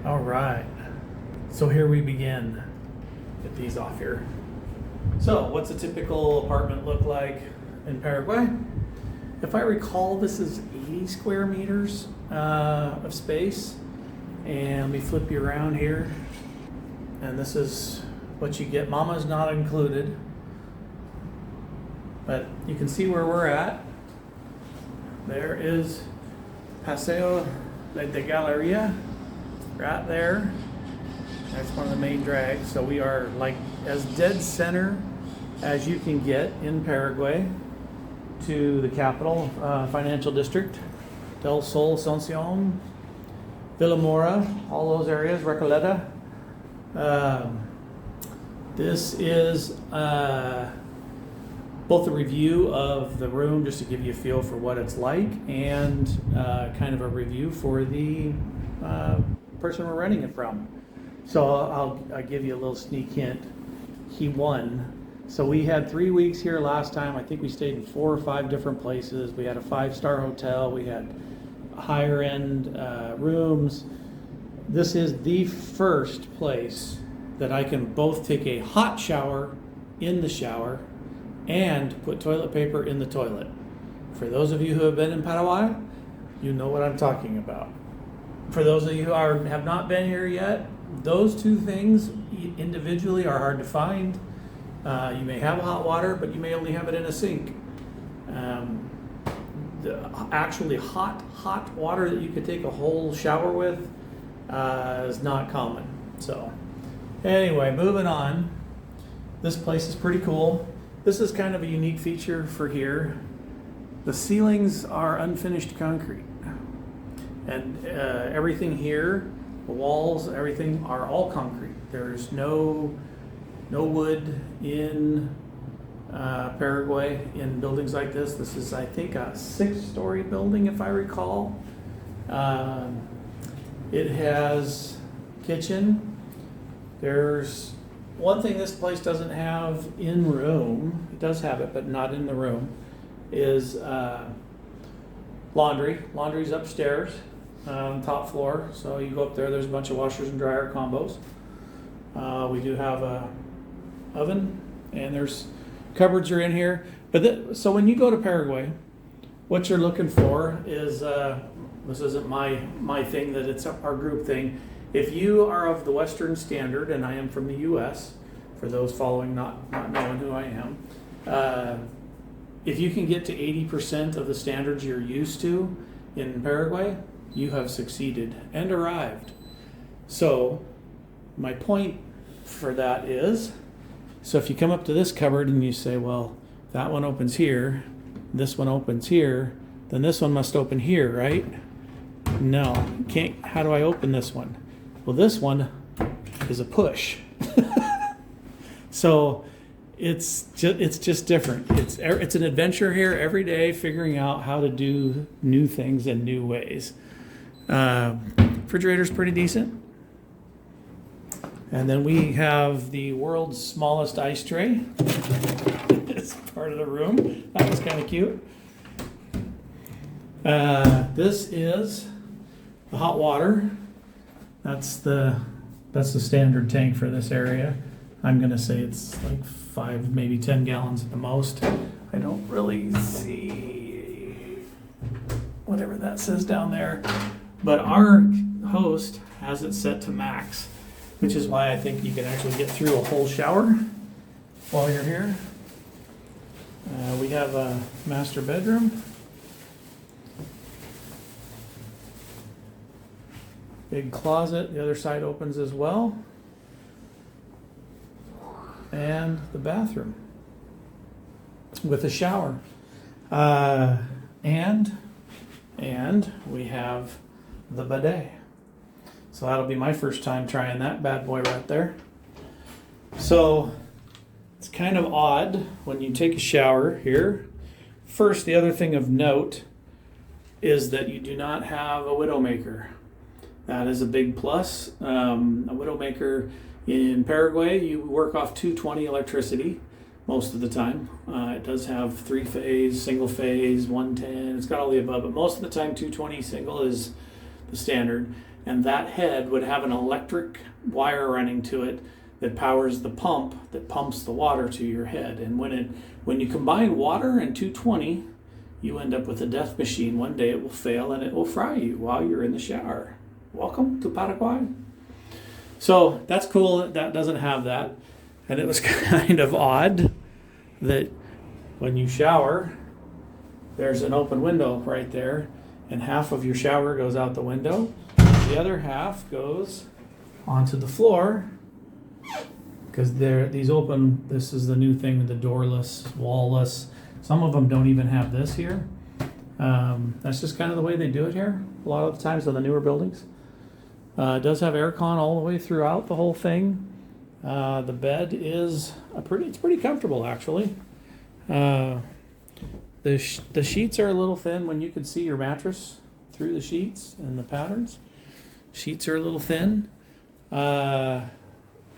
All right, so here we begin. Get these off here. So what's a typical apartment look like in Paraguay? If I recall, this is 80 square meters of space. And let me flip you around here. And this is what you get. Mama's not included. But you can see where we're at. There is Paseo de Galeria, right there. That's one of the main drags. So we are like as dead center as you can get in Paraguay to the capital financial district, Del Sol, Asuncion, Villamora, all those areas, Recoleta. This is both a review of the room, just to give you a feel for what it's like, and kind of a review for the person we're renting it from. So I'll give you a little sneak hint. He won. So we had 3 weeks here last time. I think we stayed in 4 or 5 different places. We had a 5-star hotel. We had higher end rooms. This is the first place that I can both take a hot shower in the shower and put toilet paper in the toilet. For those of you who have been in Paraguay, you know what I'm talking about. For those of you who have not been here yet, those two things individually are hard to find. You may have hot water, but you may only have it in a sink. The actually hot water that you could take a whole shower with is not common. So anyway, moving on. This place is pretty cool. This is kind of a unique feature for here. The ceilings are unfinished concrete. And everything here, the walls, everything are all concrete. There's no wood in Paraguay in buildings like this. This is, I think, a 6-story building, if I recall. It has kitchen. There's one thing this place doesn't have in room. It does have it, but not in the room. Is laundry. Laundry's upstairs, top floor. So you go up there. There's a bunch of washers and dryer combos. We do have a oven, and there's cupboards are in here. But so when you go to Paraguay, what you're looking for is this isn't my thing, that it's our group thing. If you are of the Western standard, and I am from the U.S., for those following not knowing who I am, if you can get to 80% of the standards you're used to in Paraguay, you have succeeded and arrived. So my point for that is, so if you come up to this cupboard and you say, well, that one opens here, this one opens here, then this one must open here, right? No, can't. How do I open this one? Well, this one is a push. So it's just different. It's an adventure here every day, figuring out how to do new things in new ways. Refrigerator's pretty decent. And then we have the world's smallest ice tray. It's part of the room. That was kind of cute. This is the hot water. That's the standard tank for this area. I'm gonna say it's like 5, maybe 10 gallons at the most. I don't really see whatever that says down there. But our host has it set to max, which is why I think you can actually get through a whole shower while you're here. We have a master bedroom. Big closet, the other side opens as well. And the bathroom with a shower. And we have the bidet. So that'll be my first time trying that bad boy right there. So it's kind of odd when you take a shower here. First, the other thing of note is that you do not have a Widowmaker. That is a big plus. A Widowmaker in Paraguay, you work off 220 electricity most of the time. It does have 3-phase, single phase, 110. It's got all the above, but most of the time 220 single is the standard. and that head would have an electric wire running to it that powers the pump that pumps the water to your head. And when you combine water and 220, you end up with a death machine. One day it will fail and it will fry you while you're in the shower. Welcome to Paraguay. So that's cool that doesn't have that. And it was kind of odd that when you shower, there's an open window right there, and half of your shower goes out the window. The other half goes onto the floor, because this is the new thing with the doorless, wallless. Some of them don't even have this here. That's just kind of the way they do it here a lot of the times on the newer buildings. It does have aircon all the way throughout the whole thing. The bed is it's pretty comfortable actually. The sheets are a little thin when you can see your mattress through the sheets and the patterns. Sheets are a little thin. The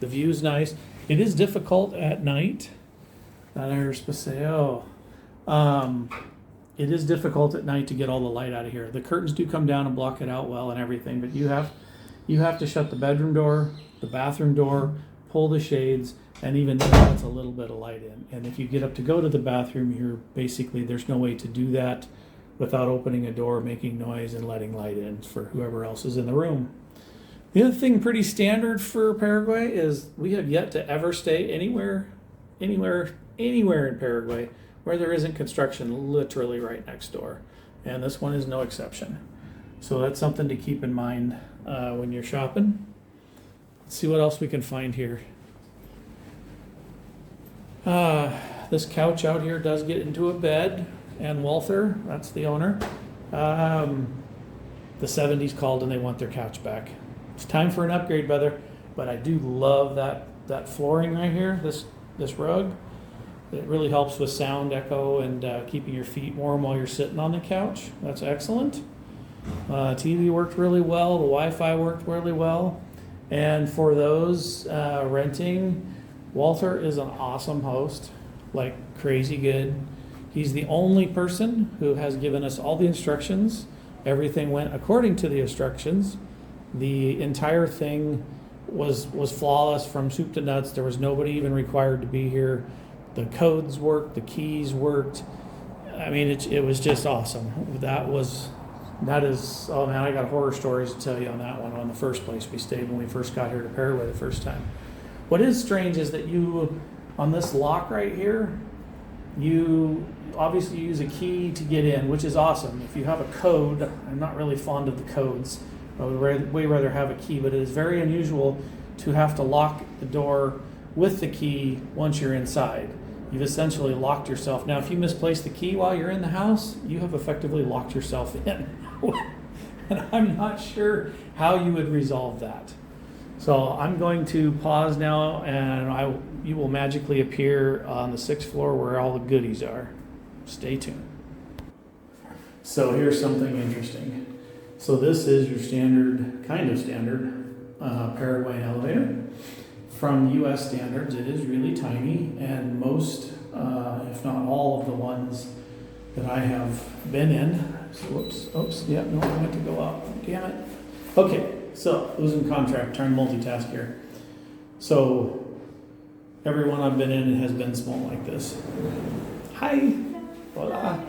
view's nice. It is difficult at night. It is difficult at night to get all the light out of here. The curtains do come down and block it out well and everything, but you have to shut the bedroom door, the bathroom door, pull the shades, and even then that's a little bit of light in. And if you get up to go to the bathroom, there's no way to do that without opening a door, making noise, and letting light in for whoever else is in the room. The other thing pretty standard for Paraguay is we have yet to ever stay anywhere in Paraguay where there isn't construction literally right next door. And this one is no exception. So that's something to keep in mind when you're shopping. Let's see what else we can find here. This couch out here does get into a bed, and Walther, that's the owner, the 70s called and they want their couch back. It's time for an upgrade, brother. But I do love that flooring right here, this rug. It really helps with sound echo and keeping your feet warm while you're sitting on the couch. That's excellent. TV worked really well. The Wi-Fi worked really well. And for those renting, Walter is an awesome host, like crazy good. He's the only person who has given us all the instructions. Everything went according to the instructions. The entire thing was flawless from soup to nuts. There was nobody even required to be here. The codes worked, the keys worked. I mean, it was just awesome. That is, oh man, I got horror stories to tell you on that one, on the first place we stayed when we first got here to Paraguay the first time. What is strange is that on this lock right here, you obviously use a key to get in, which is awesome. If you have a code, I'm not really fond of the codes. I would way rather have a key, but it is very unusual to have to lock the door with the key once you're inside. You've essentially locked yourself. Now, if you misplace the key while you're in the house, you have effectively locked yourself in. And I'm not sure how you would resolve that. So I'm going to pause now, and you will magically appear on the 6th floor where all the goodies are. Stay tuned. So here's something interesting. So this is your standard Paraguayan elevator. From US standards, it is really tiny, and most, if not all of the ones that I have been in, I meant to go up, damn it. Okay, so losing contract, trying to multitask here. So every one I've been in has been small like this. Hi, hola.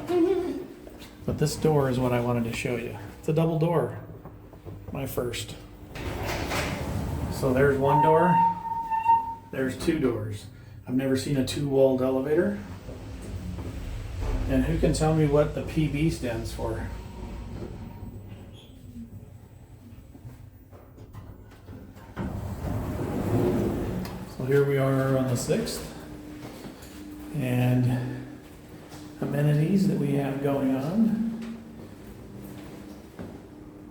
But this door is what I wanted to show you. It's a double door, my first. So there's one door. There's two doors. I've never seen a two-walled elevator. And who can tell me what the PB stands for? So here we are on the 6th. And amenities that we have going on.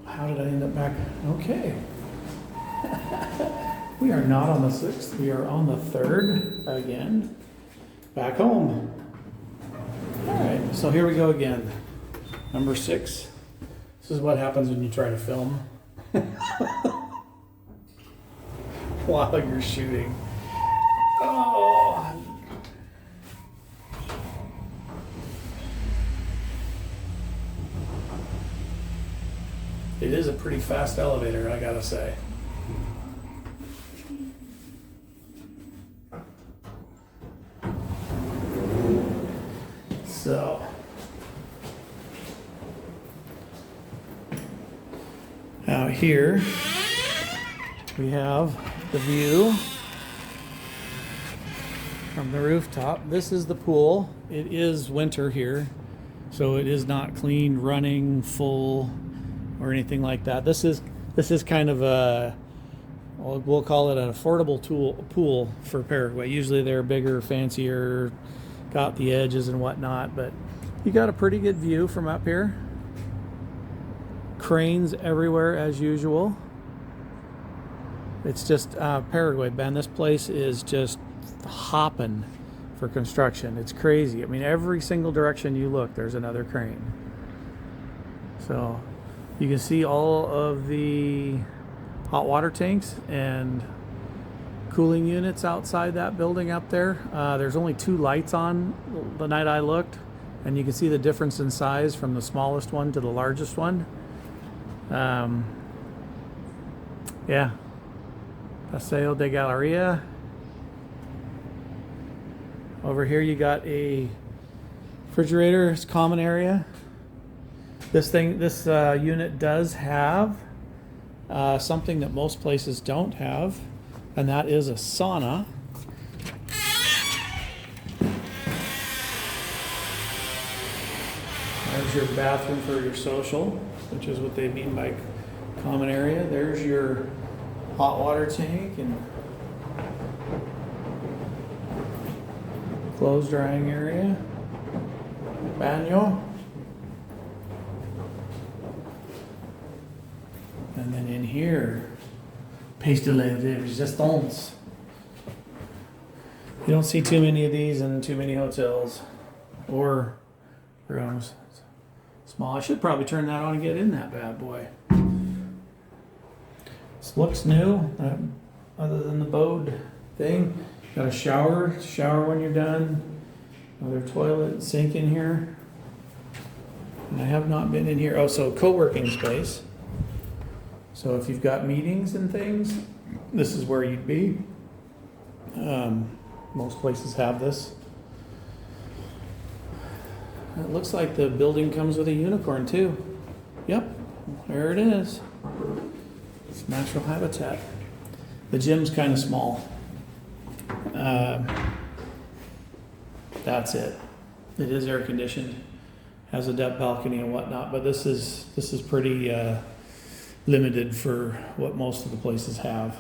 How did I end up back? Okay. We are not on the 6th, we are on the 3rd again. Back home. Alright, so here we go again. Number 6. This is what happens when you try to film while you're shooting. Oh. It is a pretty fast elevator, I gotta say. So, out here we have the view from the rooftop. This is the pool. It is winter here, so it is not clean, running, full, or anything like that. This is kind of a, we'll call it an affordable pool for Paraguay. Usually they're bigger, fancier, got the edges and whatnot, but you got a pretty good view from up here. Cranes everywhere as usual. It's just Paraguay, man. This place is just hopping for construction. It's crazy. I mean, every single direction you look, there's another crane. So you can see all of the hot water tanks and cooling units outside that building up there. There's only 2 lights on the night I looked, and you can see the difference in size from the smallest one to the largest one. Yeah. Paseo de Galeria. Over here you got a refrigerator, it's common area. This unit does have something that most places don't have, and that is a sauna. There's your bathroom for your social, which is what they mean by common area. There's your hot water tank and clothes drying area, baño. And then in here, pistolet de resistance. You don't see too many of these in too many hotels or rooms. Small. I should probably turn that on and get in that bad boy. This looks new, other than the Bode thing. Got a shower when you're done. Another toilet and sink in here. And I have not been in here. Oh, so co-working space. So if you've got meetings and things, this is where you'd be. Most places have this. It looks like the building comes with a unicorn too. Yep, there it is. It's natural habitat. The gym's kind of small. That's it. It is air conditioned, has a depth balcony and whatnot, but this is pretty limited for what most of the places have.